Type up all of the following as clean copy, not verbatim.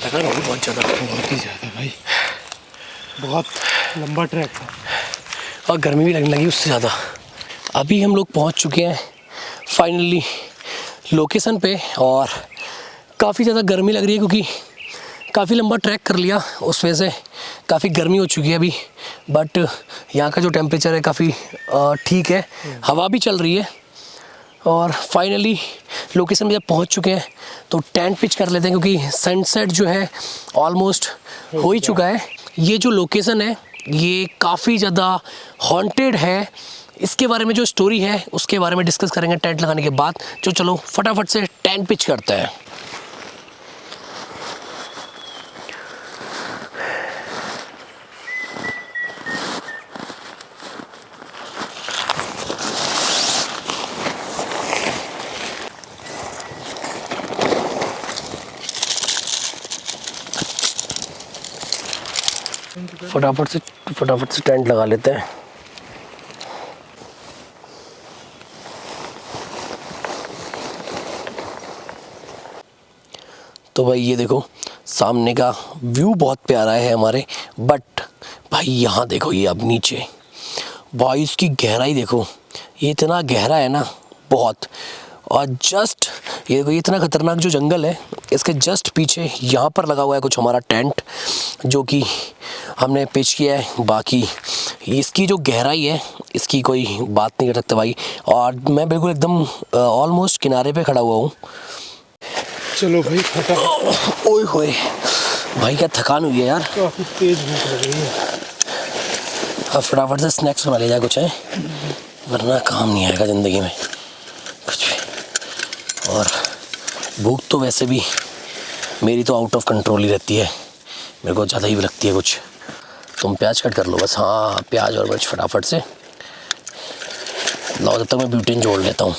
थकान होगी बहुत ज़्यादा। बहुत ही ज़्यादा भाई, बहुत लंबा ट्रैक था और गर्मी भी लगने लगी उससे ज़्यादा। अभी हम लोग पहुंच चुके हैं फाइनली लोकेशन पे और काफ़ी ज़्यादा गर्मी लग रही है क्योंकि काफ़ी लंबा ट्रैक कर लिया, उस वजह से काफ़ी गर्मी हो चुकी है अभी। बट यहाँ का जो टेम्परेचर है काफ़ी ठीक है, हवा भी चल रही है। और फाइनली लोकेशन में जब पहुँच चुके हैं तो टेंट पिच कर लेते हैं क्योंकि सनसेट जो है ऑलमोस्ट हो ही चुका है। ये जो लोकेशन है ये काफ़ी ज़्यादा हॉन्टेड है। इसके बारे में जो स्टोरी है उसके बारे में डिस्कस करेंगे टेंट लगाने के बाद। जो चलो फटाफट से टेंट पिच करते हैं। फटाफट से टेंट लगा लेते हैं। तो भाई ये देखो सामने का व्यू बहुत प्यारा है हमारे, बट भाई यहाँ देखो ये अब नीचे भाई इसकी गहराई देखो, ये इतना गहरा है ना बहुत। और जस्ट ये देखो, ये इतना ख़तरनाक जो जंगल है इसके जस्ट पीछे यहाँ पर लगा हुआ है कुछ हमारा टेंट जो कि हमने पिच किया है। बाकी इसकी जो गहराई है इसकी कोई बात नहीं कर सकते भाई। और मैं बिल्कुल एकदम ऑलमोस्ट किनारे पे खड़ा हुआ हूँ। चलो भाई फटाफट। ओए होए भाई क्या थकान हुई है यार, काफ़ी तेज भूख लग रही है। अब फटाफट से स्नैक्स बना ले जाए कुछ है, वरना काम नहीं आएगा ज़िंदगी में कुछ भी। और भूख तो वैसे भी मेरी तो आउट ऑफ कंट्रोल ही रहती है, मेरे को ज़्यादा ही लगती है कुछ। तुम प्याज कट कर लो बस। हाँ प्याज और मिर्च फटाफट से लाओ, जब तक मैं ब्यूटेन जोड़ लेता हूँ।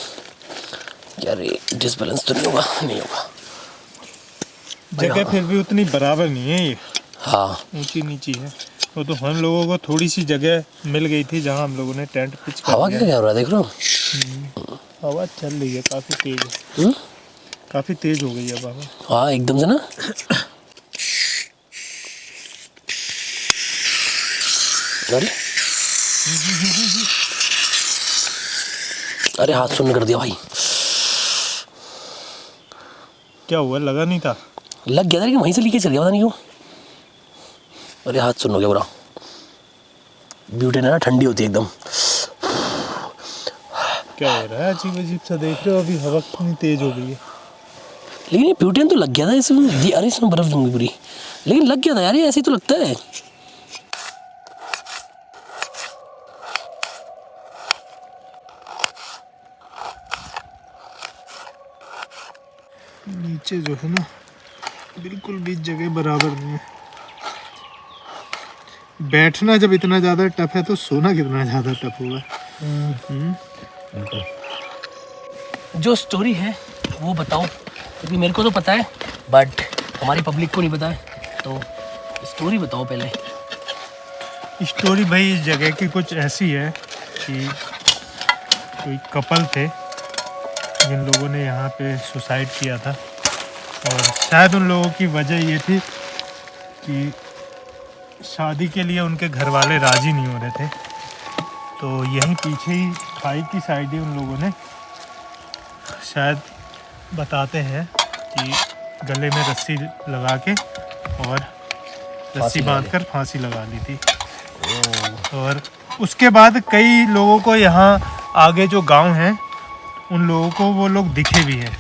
यार ये डिसबैलेंस तो नहीं होगा? नहीं होगा। जगह फिर भी उतनी बराबर नहीं है ये, हाँ ऊंची नीची है। वो तो हम लोगों को थोड़ी सी जगह मिल गई थी जहाँ हम लोगों ने टेंट पिच कर हवा क्या हो रहा है देख रहे हो? हवा चल रही है, काफ़ी तेज है। काफ़ी तेज हो गई है हवा। हाँ एकदम से ना। अरे अरे हाथ सुन्न कर दिया भाई। क्या हुआ, लगा नहीं था? लग गया था लेकिन वहीं से लीकेज चल गया, पता नहीं क्यों। अरे हाथ सुन हो गया पूरा। ब्यूटेन है ना, ठंडी होती है एकदम। क्या हो रहा है, अजीब अजीब सा देख रहे हो? अभी हवा कितनी तेज हो गई है। लेकिन ये ब्यूटेन तो लग गया था इसमें। अरे इसमें बर्फ जम गई पूरी, लेकिन लग गया था यार, ये ऐसे ही तो लगता है। नीचे जो है ना बिल्कुल भी जगह बराबर नहीं है। बैठना जब इतना ज़्यादा टफ है तो सोना कितना ज़्यादा टफ होगा। जो स्टोरी है वो बताओ, क्योंकि मेरे को तो पता है बट हमारी पब्लिक को नहीं पता है, तो स्टोरी बताओ पहले। स्टोरी भाई इस जगह की कुछ ऐसी है कि कोई कपल थे जिन लोगों ने यहाँ पे सुसाइड किया था, और शायद उन लोगों की वजह ये थी कि शादी के लिए उनके घर वाले राज़ी नहीं हो रहे थे। तो यहीं पीछे ही खाई की साइड ही उन लोगों ने, शायद बताते हैं कि गले में रस्सी लगा के और रस्सी बांधकर फांसी लगा ली थी। और उसके बाद कई लोगों को यहाँ आगे जो गांव हैं उन लोगों को वो लोग दिखे भी हैं।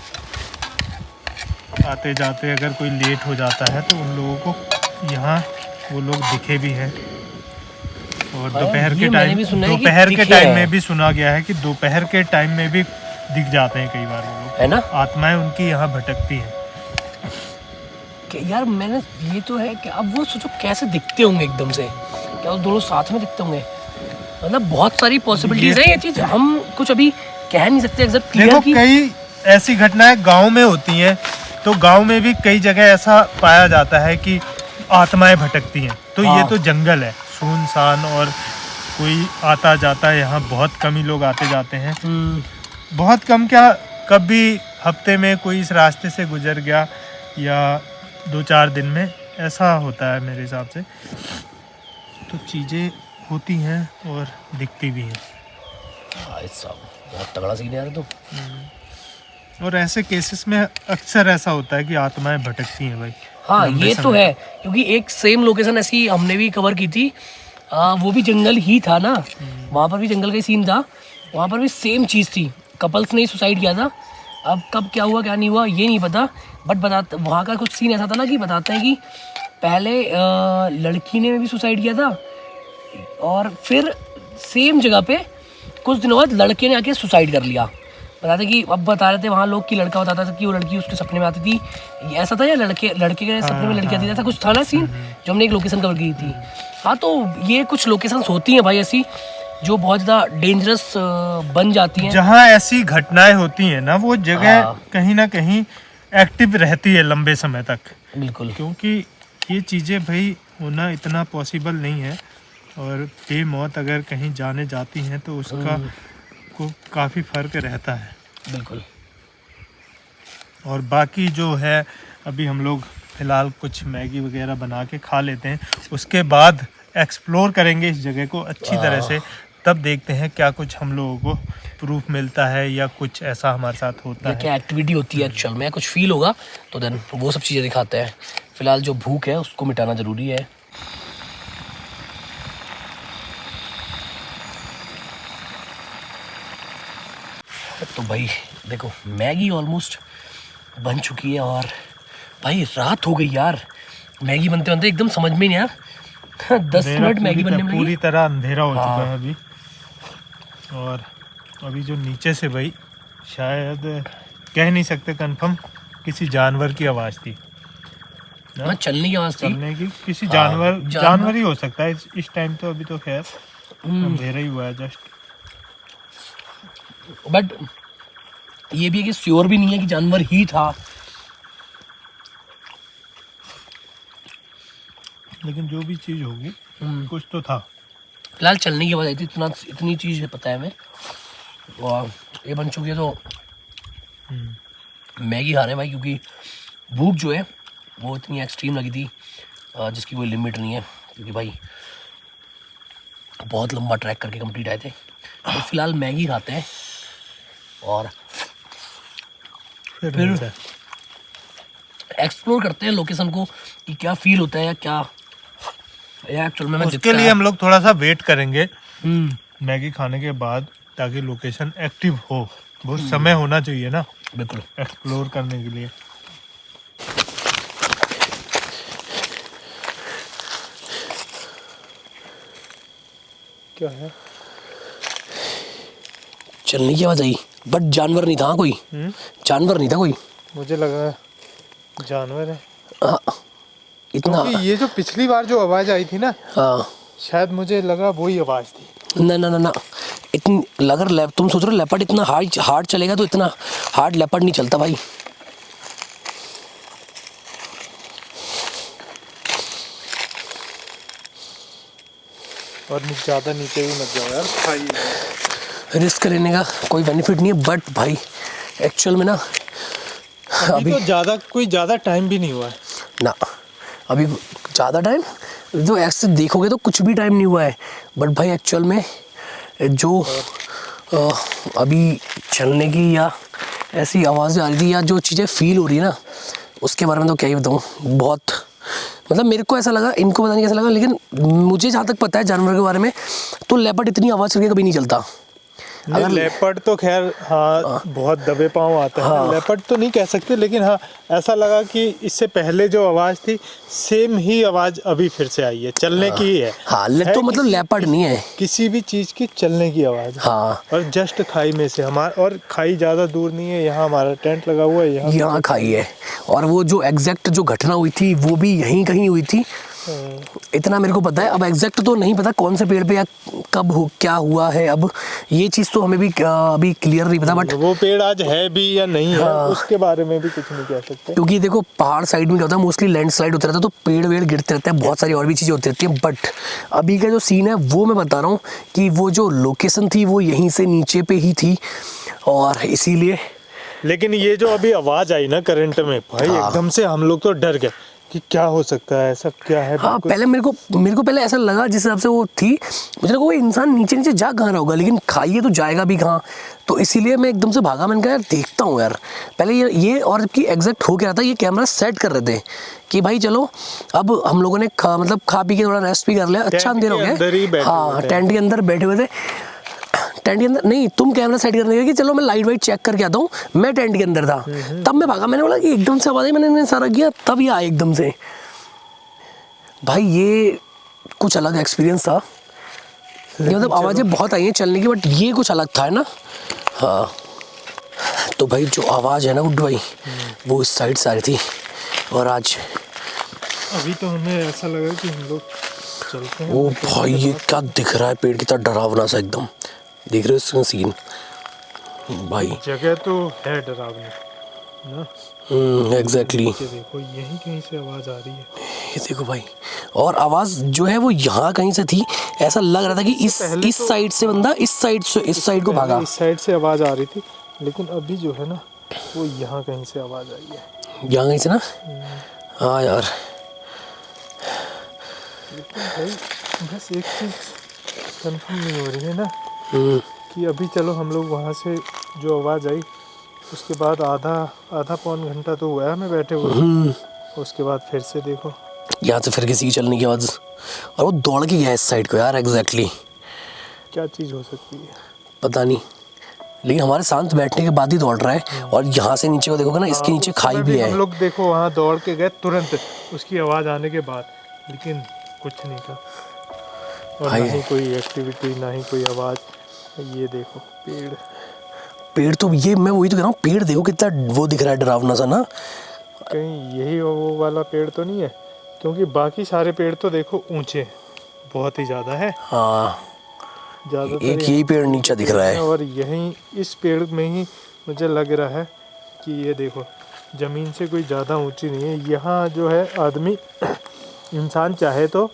आते जाते अगर कोई लेट हो जाता है तो उन लोगों को यहाँ वो लोग दिखे भी हैं। और दोपहर के टाइम में भी सुना गया है कि दोपहर के टाइम में भी दिख जाते हैं कई बार वो लोग, है ना। आत्माएं उनकी यहाँ भटकती हैं। यार मैंने ये तो है कि अब वो सोचो कैसे दिखते होंगे एकदम से, क्या वो दोनों साथ में दिखते होंगे? मतलब बहुत सारी पॉसिबिलिटीज है, ये चीज हम कुछ अभी कह नहीं सकते एग्जैक्ट क्लियर। देखो कई ऐसी घटनाएं गांव में होती हैं, तो गांव में भी कई जगह ऐसा पाया जाता है कि आत्माएं भटकती हैं। तो ये तो जंगल है सुनसान, और कोई आता जाता है यहाँ, बहुत कम ही लोग आते जाते हैं। बहुत कम, क्या कभी हफ्ते में कोई इस रास्ते से गुजर गया या 2-4 दिन में ऐसा होता है मेरे हिसाब से। तो चीज़ें होती हैं और दिखती भी हैं। भाई साहब बहुत तगड़ा सीन है यार। तो और ऐसे केसेस में अक्सर ऐसा होता है कि आत्माएं भटकती हैं भाई। हाँ लंबे ये तो समय है, क्योंकि एक सेम लोकेशन ऐसी हमने भी कवर की थी। वो भी जंगल ही था ना, वहाँ पर भी जंगल का ही सीन था, वहाँ पर भी सेम चीज़ थी। कपल्स ने ही सुसाइड किया था। अब कब क्या हुआ क्या नहीं हुआ ये नहीं पता, बट बता वहाँ का कुछ सीन ऐसा था ना कि बताते हैं कि पहले लड़की ने भी सुसाइड किया था और फिर सेम जगह पे कुछ दिनों बाद लड़के ने आके सुसाइड कर लिया। बताते कि अब बता रहे थे वहाँ लोग कि लड़का बताता था कि वो लड़की उसके सपने में आती थी। ये ऐसा था या लड़के के सपने में लड़की आती थी, ऐसा कुछ था ना सीन, जो हमने एक लोकेशन कवर की थी। हाँ तो ये कुछ लोकेशंस होती हैं भाई ऐसी जो बहुत ज़्यादा डेंजरस बन जाती हैं। जहाँ ऐसी घटनाएं होती हैं ना, वो जगह कहीं ना कहीं एक्टिव रहती है लंबे समय तक। बिल्कुल, क्योंकि ये चीज़ें भाई होना इतना पॉसिबल नहीं है। और बेमौत अगर कहीं जाने जाती हैं तो उसका को काफ़ी फ़र्क रहता है। बिल्कुल। और बाकी जो है अभी हम लोग फ़िलहाल कुछ मैगी वगैरह बना के खा लेते हैं, उसके बाद एक्सप्लोर करेंगे इस जगह को अच्छी तरह से। तब देखते हैं क्या कुछ हम लोगों को प्रूफ मिलता है या कुछ ऐसा हमारे साथ होता है, क्या एक्टिविटी होती है एक्चुअल में, कुछ फील होगा तो देन वो सब चीज़ें दिखाते हैं। फिलहाल जो भूख है उसको मिटाना ज़रूरी है। तो भाई देखो मैगी ऑलमोस्ट बन चुकी है और भाई रात हो गई यार। मैगी बनते बनते एकदम समझ में नहीं आया 10 मिनट मैगी बनने में पूरी तरह अंधेरा हो हाँ। चुका है अभी। और अभी जो नीचे से भाई शायद कह नहीं सकते कंफर्म, किसी जानवर की आवाज़ थी हाँ, चलने की आवाज़ थी। चलने की, किसी जानवर। जानवर ही हो सकता है इस टाइम। तो अभी तो खैर अंधेरा ही हुआ है जस्ट। बट ये भी है कि श्योर भी नहीं है कि जानवर ही था। लेकिन जो भी चीज़ होगी कुछ तो था। फिलहाल चलने की आवाज़ आई थी, इतनी चीज़ है पता है हमें। और ये बन चुकी है तो मैगी खा रहे हैं भाई, क्योंकि भूख जो है वो इतनी एक्सट्रीम लगी थी जिसकी कोई लिमिट नहीं है। क्योंकि भाई बहुत लंबा ट्रैक करके कंप्लीट आए थे। तो फिलहाल मैगी खाते हैं और फिर एक्सप्लोर करते हैं लोकेशन को कि क्या फील होता है या क्या एक्चुअल में उसके लिए हम लोग थोड़ा सा वेट करेंगे मैगी खाने के बाद, ताकि लोकेशन एक्टिव हो। बहुत समय होना चाहिए ना बिल्कुल एक्सप्लोर करने के लिए। क्या है? चलने की आवाज़ आई बट जानवर नहीं था कोई। जानवर नहीं था कोई। मुझे लगा जानवर है। हाँ, इतना ये जो पिछली बार जो आवाज़ आई थी ना, हाँ शायद मुझे लगा वही आवाज़ थी। ना ना ना ना इतनी अगर तुम सोच रहे हो लेपर्ड इतना हार्ड चलेगा, तो इतना हार्ड लेपर्ड नहीं चलता भाई। और ज़्यादा नीचे भी मत जाओ यार भाई, रिस्क लेने का कोई बेनिफिट नहीं है। बट भाई एक्चुअल में ना अभी तो ज़्यादा टाइम भी नहीं हुआ है ना, अभी ज़्यादा टाइम जो ऐसे देखोगे तो कुछ भी टाइम नहीं हुआ है। बट भाई एक्चुअल में जो अभी चलने की या ऐसी आवाज़ें आ रही थी या जो चीज़ें फील हो रही है ना, उसके बारे में तो क्या ही बताऊँ। बहुत मतलब मेरे को ऐसा लगा, इनको पता नहीं कैसा लगा, लेकिन मुझे जहाँ तक पता है जानवर के बारे में, तो लेपर्ड इतनी आवाज़ करके कभी नहीं चलता। अगर लेपर्ड तो खैर हाँ बहुत दबे पाँव आता है। हाँ। लेपर्ड तो नहीं कह सकते, लेकिन हाँ ऐसा लगा कि इससे पहले जो आवाज़ थी सेम ही आवाज़ अभी फिर से आई है, चलने की ही है। हाँ तो मतलब लेपर्ड नहीं है, किसी भी चीज़ की चलने की आवाज़। हाँ और जस्ट खाई में से हमारा, और खाई ज़्यादा दूर नहीं है, यहाँ हमारा टेंट लगा हुआ है, यहाँ खाई है। और वो जो एग्जैक्ट जो घटना हुई थी वो भी यहीं कहीं हुई थी, इतना मेरे को पता है। अब एग्जैक्ट तो नहीं पता कौन से पेड़ पे या कब क्या हुआ है, अब ये चीज़ तो हमें भी अभी क्लियर नहीं पता। बट वो पेड़ आज है भी या नहीं है, उसके बारे में भी कुछ नहीं कह सकते। क्योंकि देखो पहाड़ साइड में क्या होता है, मोस्टली लैंडस्लाइड होता रहता है, तो पेड़ वेड़ गिरते रहते हैं, बहुत सारी और भी चीज़ें होती रहती हैं। बट अभी का जो सीन है वो मैं बता रहा हूँ कि वो जो लोकेशन थी वो यहीं से नीचे पे ही थी, और इसीलिए। लेकिन ये जो अभी आवाज़ आई ना करंट में भाई, एकदम से हम लोग तो डर गए। कि क्या हो सकता है, ऐसा क्या है। हाँ, पहले मेरे को पहले ऐसा लगा जिस हिसाब से वो थी, मुझे लगा वो इंसान नीचे नीचे जा कहाँ रहा होगा, लेकिन खाइए तो जाएगा भी कहाँ, तो इसीलिए मैं एकदम से भागा। मैंने कहा यार देखता हूँ यार पहले ये और जबकि एग्जैक्ट हो क्या रहा था, ये कैमरा सेट कर रहे थे कि भाई चलो अब हम लोगों ने खा पी के थोड़ा रेस्ट भी कर लिया, अच्छा अंधेर हो गया। हाँ, टेंट के अंदर बैठे हुए थे, टेंट के अंदर नहीं, तुम कैमरा सेट करने गए कि चलो मैं लाइट वाइट चेक करके आता हूँ, मैं टेंट के अंदर था, तब मैं भागा। मैंने बोला कि एकदम से आवाज़ आई, मैंने सारा किया, तब ये आया एकदम से। भाई ये कुछ अलग एक्सपीरियंस था, ये मतलब आवाज़ें बहुत आई हैं चलने की, बट ये कुछ अलग था, है ना। हाँ, तो भाई जो आवाज़ है ना उड भाई, वो इस साइड से आ रही थी, और आज अभी तो हमें ऐसा लगा कि हम लोग चलते हैं। ओ भाई ये क्या दिख रहा है, पेड़ कितना डरावना सा एकदम, देख रहे हो इसका सीन भाई। जगह तो है डरावनी ना। एग्जैक्टली, देखो यहीं कहीं से आवाज़ आ रही है, ये देखो भाई, और आवाज़ जो है वो यहाँ कहीं से थी, ऐसा लग रहा था कि इस साइड से बंदा इस साइड को भागा, इस साइड से आवाज़ आ रही थी, लेकिन अभी जो है ना वो यहाँ कहीं से आवाज़ आई है, यहाँ कहीं से ना। हाँ यार, लेकिन भाई बस एक चीज़ कंफर्म नहीं हो रही है ना कि अभी चलो हम लोग वहाँ से जो आवाज़ आई उसके बाद आधा पौन घंटा तो हुआ है हमें बैठे हुए, उसके बाद फिर से देखो यहाँ से फिर किसी की चलने की आवाज़, और वो दौड़ के गया इस साइड को यार। एग्जैक्टली क्या चीज़ हो सकती है पता नहीं, लेकिन हमारे शांत बैठने के बाद ही दौड़ रहा है, और यहाँ से नीचे को देखोगे ना, इसके नीचे खाई भी है। हम लोग देखो वहाँ दौड़ के गए तुरंत उसकी आवाज़ आने के बाद, लेकिन कुछ नहीं था, और ना ही कोई एक्टिविटी, ना ही कोई आवाज़। ये देखो पेड़ तो ये मैं वही तो कह रहा हूँ, पेड़ देखो कितना वो दिख रहा है डरावना सा ना। कहीं यही वो वाला पेड़ तो नहीं है, क्योंकि बाकी सारे पेड़ तो देखो ऊंचे बहुत ही ज़्यादा है। हाँ, ज़्यादातर एक यही पेड़ नीचे दिख रहा है, और यहीं इस पेड़ में ही मुझे लग रहा है कि ये देखो ज़मीन से कोई ज़्यादा ऊंची नहीं है। यहाँ जो है आदमी इंसान चाहे तो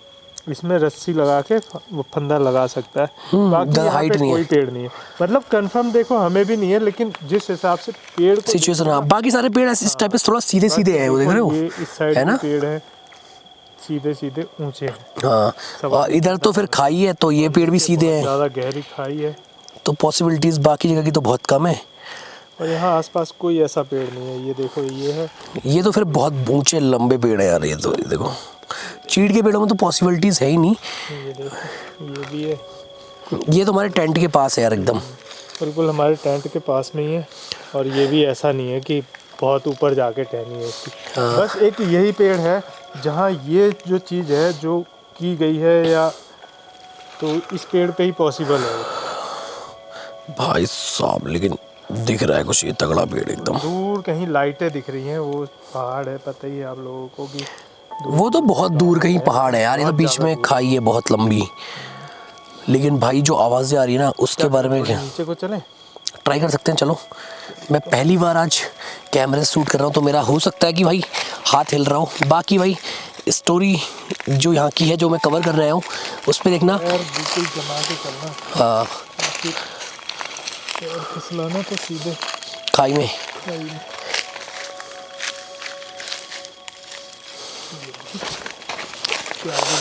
इसमें रस्सी लगा के वो फंदा लगा सकता है, बाकी यहाँ पे कोई पेड़ नहीं है। मतलब कंफर्म देखो हमें भी नहीं है, लेकिन जिस हिसाब से पेड़ सिचुएशन, हाँ बाकी सारे पेड़ इस टाइप पे थोड़ा सीधे सीधे हैं, वो देख रहे हो, ये इस साइड है ना पेड़ है सीधे सीधे ऊंचे हैं। हाँ, और इधर तो फिर खाई है, तो ये पेड़ भी सीधे हैं, ज़्यादा गहरी खाई है, तो पॉसिबिलिटीज बाकी जगह की तो बहुत कम है। और यहाँ आसपास कोई ऐसा पेड़ नहीं है। ये देखो ये है, ये तो फिर बहुत ऊंचे लंबे पेड़ है यार। ये तो ये देखो चीड़ के पेड़ों में तो पॉसिबिलिटीज है ही नहीं। ये देखो ये भी है, ये तो हमारे टेंट के पास है यार, एकदम बिल्कुल हमारे टेंट के पास में ही है। और ये भी ऐसा नहीं है कि बहुत ऊपर जाके टहनी है इसकी। हाँ। बस एक यही पेड़ है जहाँ ये जो चीज़ है जो की गई है, या तो इस पेड़ पे ही पॉसिबल है भाई साहब। लेकिन दिख रहा है कुछ ये तगड़ा पेड़ एकदम। दूर कहीं लाइटें दिख रही हैं, वो पहाड़ है, पता ही है आप लोगों को भी। वो तो बहुत दूर कहीं पहाड़ है यार, ये तो बीच में खाई है बहुत लंबी। लेकिन भाई जो आवाज़ें आ रही है ना, उसके बारे में क्या नीचे को चलें, ट्राई कर सकते हैं। चलो, मैं पहली बार आज कैमरे से शूट कर रहा हूँ, तो मेरा हो सकता है कि भाई हाथ हिल रहा हो। बाकी भाई स्टोरी जो यहाँ की है, जो मैं कवर कर रहा हूँ, उस पर देखना। बिल्कुल जमा के चलना। हाँ, फिसलाना तो सीधे खाई में।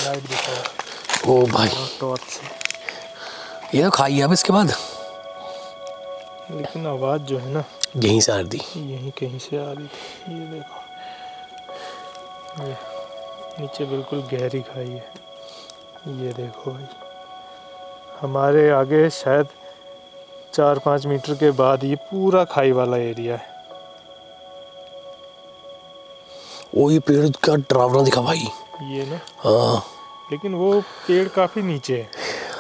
लाइट दिखा ओ भाई, टॉर्च से। ये तो खाई है अब इसके बाद। लेकिन आवाज़ जो है ना, यहीं से आ रही थी, यहीं कहीं से आ रही थी। ये देखो, ये नीचे बिल्कुल गहरी खाई है। ये देखो भाई, हमारे आगे शायद 4-5 मीटर के बाद ये पूरा खाई वाला एरिया है। वो ये पेड़ का डरावना दिखा भाई। ये ना, हाँ, लेकिन वो पेड़ काफ़ी नीचे है।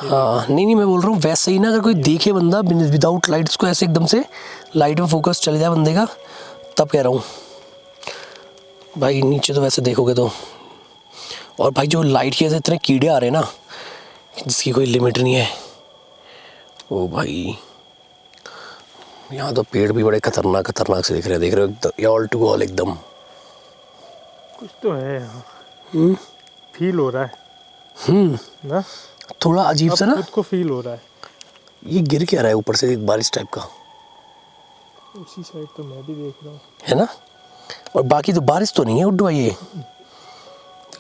हाँ, नहीं मैं बोल रहा हूँ वैसे ही ना, अगर कोई देखे बंदा विदाउट लाइट्स को, ऐसे एकदम से लाइट में फोकस चले जाए बंदे का, तब कह रहा हूँ भाई। नीचे तो वैसे देखोगे तो, और भाई जो लाइट के इतने कीड़े आ रहे हैं ना, जिसकी कोई लिमिट नहीं है। ओ भाई, यहाँ तो पेड़ भी बड़े खतरनाक से दिख रहे हो, ये ऑल टू ऑल एकदम। कुछ तो है यहाँ, फील हो रहा है ना, थोड़ा अजीब सा ना, खुद को फील हो रहा है। ये गिर क्या रहा है ऊपर से, एक बारिश टाइप का। उसी साइड तो मैं भी देख रहा हूँ, है ना, और बाकी तो बारिश तो नहीं है उड्डू भाई। ये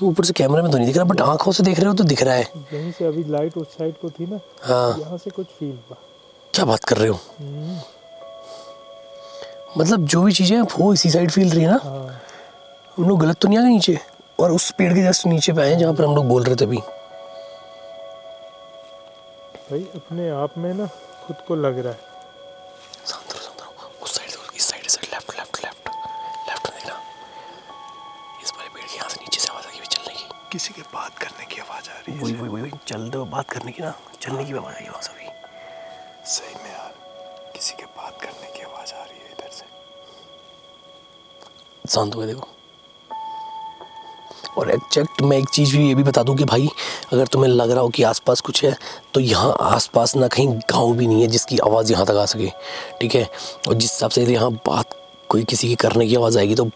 ऊपर से कैमरे में तो नहीं दिख रहा, बट आंखों से देख रहे हो तो दिख रहा है। यहीं से अभी लाइट उस साइड को थी ना, हाँ, यहाँ से कुछ फील हुआ। क्या बात कर रहे हो? मतलब जो भी चीज़ें हैं वो इसी साइड फील रही है ना। हाँ। हम लोग गलत तो नहीं आ गए नीचे? और उस पेड़ के जस्ट नीचे पे आए हैं जहाँ पर हम लोग बोल रहे थे अभी। भाई अपने आप में ना खुद को लग रहा है। शांत रहो। उस साइड देखो, इस साइड लेफ्ट में देखना। इस वाले पेड़ के यहाँ से नीचे से आवाज़ आ रही है चलने की। किसी के बात करने की आवाज़ आ रही है। वही चल दो, बात करने की ना, चलने की आवाज़ आई वहाँ से भी। सही में यार, किसी के बात करने की आवाज़ आ रही है इधर से। शांत हो गए देखो। और एग्जैक्ट मैं एक चीज़ भी ये भी बता दूं कि भाई अगर तुम्हें लग रहा हो कि आसपास कुछ है, तो यहाँ आसपास ना कहीं गांव भी नहीं है जिसकी आवाज़ यहाँ तक आ सके, ठीक है। और जिस हिसाब से यहाँ बात कोई किसी की करने की आवाज़ आएगी तो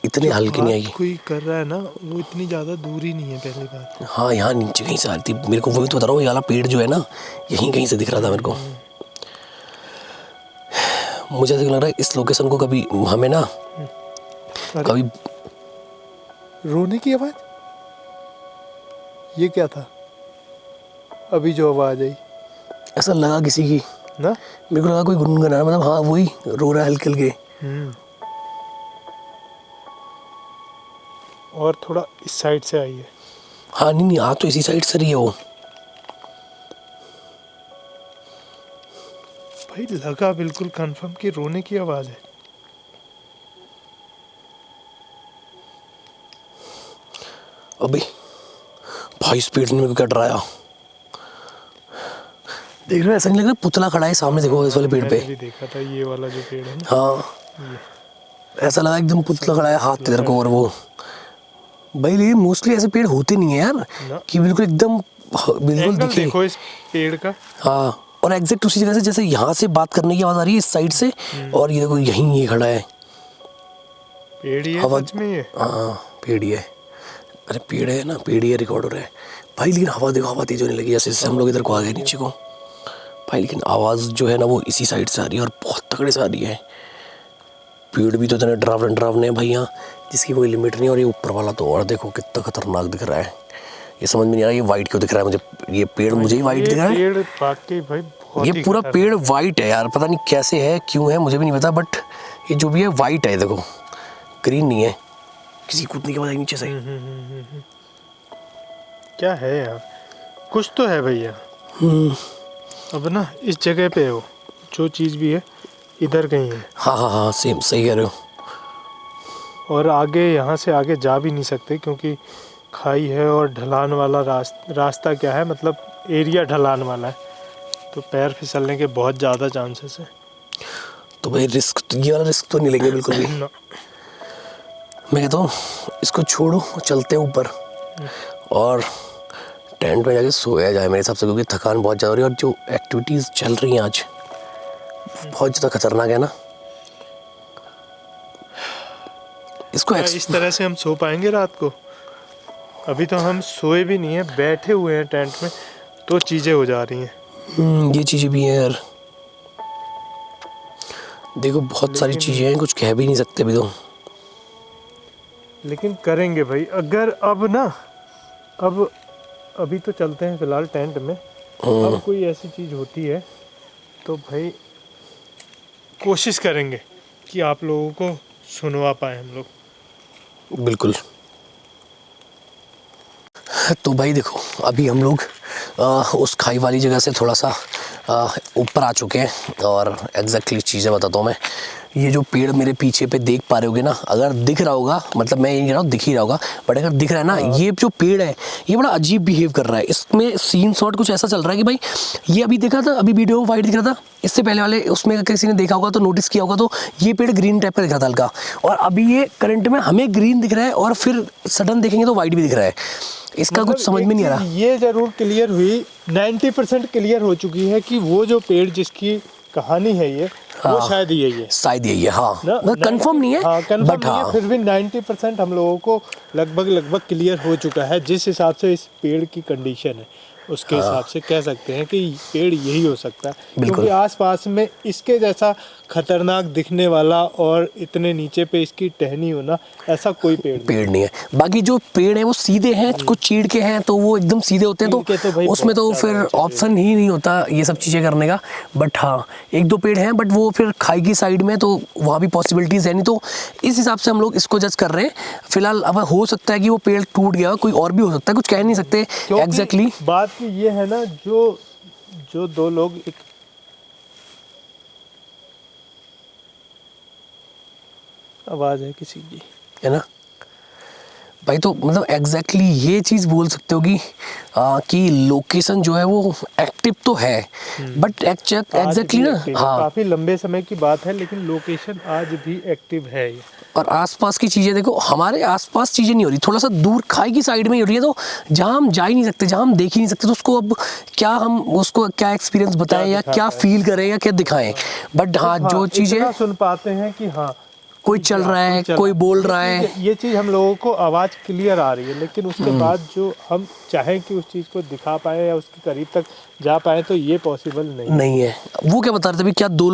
इतने हल्की नहीं आएगी। कोई कर रहा है ना, वो इतनी ज़्यादा दूरी नहीं है पहली बात। हाँ, यहाँ नीचे कहीं से आ रही थी मेरे को, वही तो बता रहा हूँ। ये वाला पेड़ जो है ना, यहीं कहीं से दिख रहा था मेरे को। मुझे ऐसा लग रहा है इस लोकेशन को कभी हमें ना कभी रोने की आवाज़, ये क्या था अभी जो आवाज़ आई? ऐसा लगा किसी की ना, मेरे को लगा कोई गुनगुना रहा है, मतलब हाँ वही रो रहा है हल्के हल्के। और थोड़ा इस साइड से आई है। हाँ नहीं आ तो इसी साइड से रही है वो। भाई लगा बिल्कुल कंफर्म कि रोने की आवाज़ है। अभी भाई स्पीड ने मेरे को क्या डराया। देख रहे हो, ऐसा नहीं लग रहा पुतला खड़ा है सामने, देखो इस वाले पेड़ पे। मैंने भी देखा था ये वाला जो पेड़ है ना। हाँ, ऐसा लगा एकदम पुतला खड़ा है, हाथ इधर को और वो। भाई लेकिन मोस्टली ऐसे पेड़ होते नहीं है यार कि बिल्कुल एकदम बिल्कुल दिखे। देखो इस पेड़ का। हाँ, और एग्जैक्ट उसी जगह से जैसे यहाँ से बात करने की आवाज़ आ रही है इस साइड से, और ये देखो यहीं ये खड़ा है। पेड़ ही है सच में ये? हाँ पेड़ ही है। अरे पेड़ है ना, पेड़ ही है, रिकॉर्ड हो रहा है भाई। लेकिन हवा देखो, हवा तेज होने लगी जैसे जैसे हम लोग इधर को आ गए नीचे को भाई। लेकिन आवाज़ जो है ना वो इसी साइड से आ रही है और बहुत तगड़े से आ रही है। पेड़ भी तो इतने डरावने हैं भाई यहाँ, जिसकी कोई लिमिट नहीं। और ये ऊपर वाला तो और देखो कितना खतरनाक दिख रहा है। ये समझ में नहीं आ रहा ये वाइट क्यों दिख रहा है मुझे। ये पेड़ मुझे ही वाइट दिख रहा है। पेड़ वाकई भाई बहुत ये पूरा पेड़ वाइट है यार, पता नहीं कैसे है, क्यों है, मुझे भी नहीं पता। बट ये जो भी है वाइट है, देखो ग्रीन नहीं है। किसी कूदने के बाद नीचे से क्या है यार, कुछ तो है भैया। अब ना इस जगह पे हो, जो चीज़ भी है इधर कहीं है। हाँ सेम सही कह रहे हो। और आगे यहाँ से आगे जा भी नहीं सकते क्योंकि खाई है और ढलान वाला रास्ता क्या है, मतलब एरिया ढलान वाला है, तो पैर फिसलने के बहुत ज़्यादा चांसेस है। तो भाई रिस्क, ये वाला रिस्क तो नहीं लेंगे बिल्कुल भी। मैं कहता हूँ इसको छोड़ो, चलते हैं ऊपर और टेंट में जाके सोया जाए मेरे हिसाब से, क्योंकि थकान बहुत ज़्यादा हो रही है। और जो एक्टिविटीज़ चल रही हैं आज बहुत ज़्यादा खतरनाक है ना। इसको इस तरह से हम सो पाएंगे रात को? अभी तो हम सोए भी नहीं है, बैठे हुए हैं टेंट में, तो चीज़ें हो जा रही हैं। ये चीज़ें भी हैं यार, देखो बहुत सारी चीज़ें हैं, कुछ कह भी नहीं सकते अभी तो। लेकिन करेंगे भाई अगर अब ना, अब अभी तो चलते हैं फिलहाल टेंट में। अब कोई ऐसी चीज़ होती है तो भाई कोशिश करेंगे कि आप लोगों को सुनवा पाए हम लोग। बिल्कुल। तो भाई देखो अभी हम लोग उस खाई वाली जगह से थोड़ा सा ऊपर आ चुके हैं और एग्जैक्टली चीज़ें बताता हूँ मैं। ये जो पेड़ मेरे पीछे पे देख पा रहे होगे ना, अगर दिख रहा होगा, मतलब मैं ये कह रहा हूँ दिख ही रहा होगा, बट अगर दिख रहा है ना, ये जो पेड़ है ये बड़ा अजीब बिहेव कर रहा है। इसमें सीन शॉट कुछ ऐसा चल रहा है कि भाई ये अभी देखा था, अभी वीडियो वाइट दिख रहा था, इससे पहले वाले उसमें किसी ने देखा होगा तो नोटिस किया होगा, तो ये पेड़ ग्रीन टाइप का दिख रहा था हल्का, और अभी ये करंट में हमें ग्रीन दिख रहा है और फिर सडन देखेंगे तो वाइट भी दिख रहा है। इसका कुछ समझ में नहीं आ रहा। ये जरूर क्लियर हुई, 90% क्लियर हो चुकी है कि वो जो पेड़ जिसकी कहानी है ये, वो शायद यही है, शायद यही है। हाँ कंफर्म नहीं है, हाँ कंफर्म बट नहीं है, फिर भी 90% हम लोगों को लगभग क्लियर हो चुका है। जिस हिसाब से इस पेड़ की कंडीशन है उसके हिसाब से कह सकते हैं कि पेड़ यही हो सकता है, क्योंकि आसपास में इसके जैसा खतरनाक दिखने वाला और इतने नीचे पे इसकी टहनी होना, ऐसा कोई पेड़ नहीं है। बाकी जो पेड़ है वो सीधे हैं, कुछ चीड़ के हैं तो वो एकदम सीधे होते हैं, तो भाई उसमें तो बहुत फिर ज़्यादा ऑप्शन ही नहीं होता ये सब चीज़ें करने का। बट हाँ, एक दो पेड़ हैं, बट वो फिर खाई की साइड में, तो वहाँ भी पॉसिबिलिटीज़ है नहीं, तो इस हिसाब से हम लोग इसको जज कर रहे हैं फिलहाल। अब हो सकता है कि वो पेड़ टूट गया, कोई और भी हो सकता है, कुछ कह नहीं सकते एग्जैक्टली। बात ये है ना, जो दो लोग एक आवाज़ है किसी की, है ना भाई, तो मतलब एग्जैक्टली ये चीज़ बोल सकते हो कि लोकेशन जो है वो एक्टिव तो है, बट एग्जैक्टली ना, हाँ, काफ़ी लंबे समय की बात है, लेकिन लोकेशन आज भी एक्टिव है। और आसपास की चीज़ें देखो, हमारे आसपास चीज़ें नहीं हो रही, थोड़ा सा दूर खाई की साइड में ही हो रही है, तो जहाँ हम जा ही नहीं सकते, जहाँ हम देख ही नहीं सकते, तो उसको अब क्या हम उसको क्या एक्सपीरियंस बताएं या क्या फील करें या क्या दिखाएं। बट हाँ, जो चीज़ें सुन पाते हैं कि हाँ कोई चल रहा है, कोई बोल रहा है, ये चीज़ हम लोगों को आवाज़ क्लियर आ रही है, लेकिन उसके बाद जो हम चाहें कि उस चीज़ को दिखा पाए या उसके करीब तक जा पाए, तो ये पॉसिबल नहीं है। वो क्या बता रहे थे अभी, क्या दो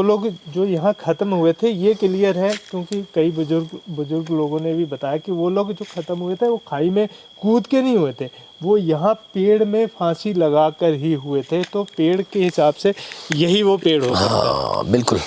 लोग जो यहाँ ख़त्म हुए थे, ये क्लियर है, क्योंकि कई बुजुर्ग लोगों ने भी बताया कि वो लोग जो ख़त्म हुए थे वो खाई में कूद के नहीं हुए थे, वो यहाँ पेड़ में फांसी लगा कर ही हुए थे। तो पेड़ के हिसाब से यही वो पेड़ हो सकता है। हाँ बिल्कुल।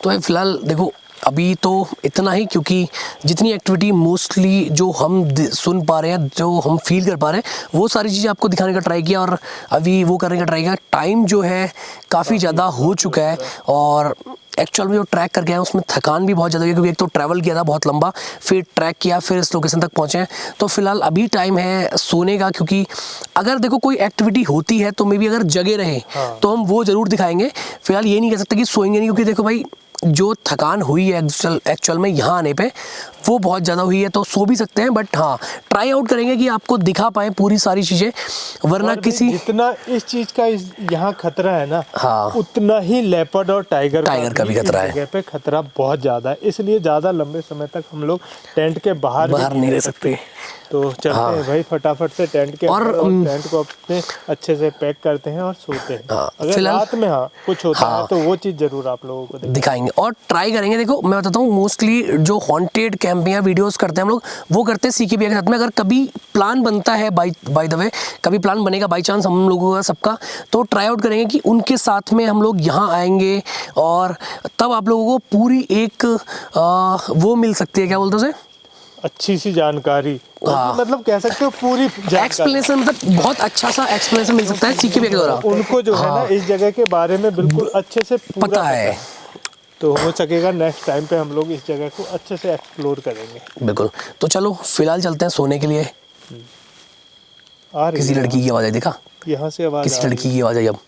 तो फिलहाल देखो अभी तो इतना ही, क्योंकि जितनी एक्टिविटी मोस्टली जो हम सुन पा रहे हैं, जो हम फील कर पा रहे हैं, वो सारी चीज़ें आपको दिखाने का ट्राई किया, और अभी वो करने का ट्राई किया। टाइम जो है काफ़ी ज़्यादा हो चुका है, और एक्चुअल में जो ट्रैक करके आए उसमें थकान भी बहुत ज़्यादा हुई, क्योंकि एक तो ट्रैवल किया था बहुत लंबा, फिर ट्रैक किया, फिर इस लोकेशन तक पहुँचे हैं। तो फिलहाल अभी टाइम है सोने का, क्योंकि अगर देखो कोई एक्टिविटी होती है तो मे बी अगर जगे रहे तो हम वो ज़रूर दिखाएंगे। फिलहाल ये नहीं कह सकते कि सोएंगे नहीं, क्योंकि देखो भाई जो थकान हुई है एक्चुअल में यहाँ आने पे वो बहुत ज़्यादा हुई है, तो सो भी सकते हैं, बट हाँ ट्राई आउट करेंगे कि आपको दिखा पाए पूरी सारी चीज़ें, वरना किसी जितना इस चीज़ का यहाँ खतरा है ना, हाँ, उतना ही लेपर्ड और टाइगर का भी खतरा है। जगह पे खतरा बहुत ज़्यादा है, इसलिए ज़्यादा लंबे समय तक हम लोग टेंट के बाहर नहीं रह सकते। तो चलते हैं भाई फटाफट से टेंट के और टेंट को अपने अच्छे से पैक करते हैं और सोते हैं। अगर रात में कुछ होता है तो वो चीज़ ज़रूर आप लोगों को दिखाएंगे और ट्राई करेंगे। देखो मैं बताता हूँ, मोस्टली जो हॉन्टेड कैंपिंग या वीडियोस करते हैं हम लोग, वो करते हैं CKPI के साथ में। अगर कभी प्लान बनता है बाय द वे, कभी प्लान बनेगा बाई चांस हम लोगों का सबका, तो ट्राई आउट करेंगे कि उनके साथ में हम लोग यहाँ आएंगे, और तब आप लोगों को पूरी एक वो मिल सकती है, क्या बोलते हैं उसे, अच्छी सी जानकारी, मतलब कह सकते हो पूरी एक्सप्लेनेशन, मतलब बहुत अच्छा सा एक्सप्लेनेशन मिल सकता है CKPI के द्वारा। उनको जो है ना इस जगह के बारे में बिल्कुल अच्छे से पता है, तो हो सकेगा नेक्स्ट टाइम पे हम लोग इस जगह को अच्छे से एक्सप्लोर करेंगे। बिल्कुल। तो चलो फिलहाल चलते हैं सोने के लिए। किसी लड़की की आवाज़ आई, देखा यहाँ से आवाज़, किसी लड़की की आवाज़ आई। अब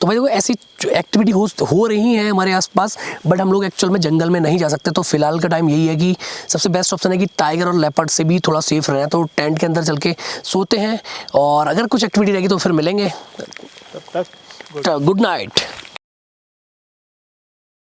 तो भाई वो ऐसी एक्टिविटी हो रही हैं हमारे आसपास, बट हम लोग एक्चुअल में जंगल में नहीं जा सकते। तो फिलहाल का टाइम यही है कि सबसे बेस्ट ऑप्शन है कि टाइगर और लेपर्ड से भी थोड़ा सेफ रहें, तो टेंट के अंदर चल के सोते हैं, और अगर कुछ एक्टिविटी रहेगी तो फिर मिलेंगे। तब तक गुड नाइट।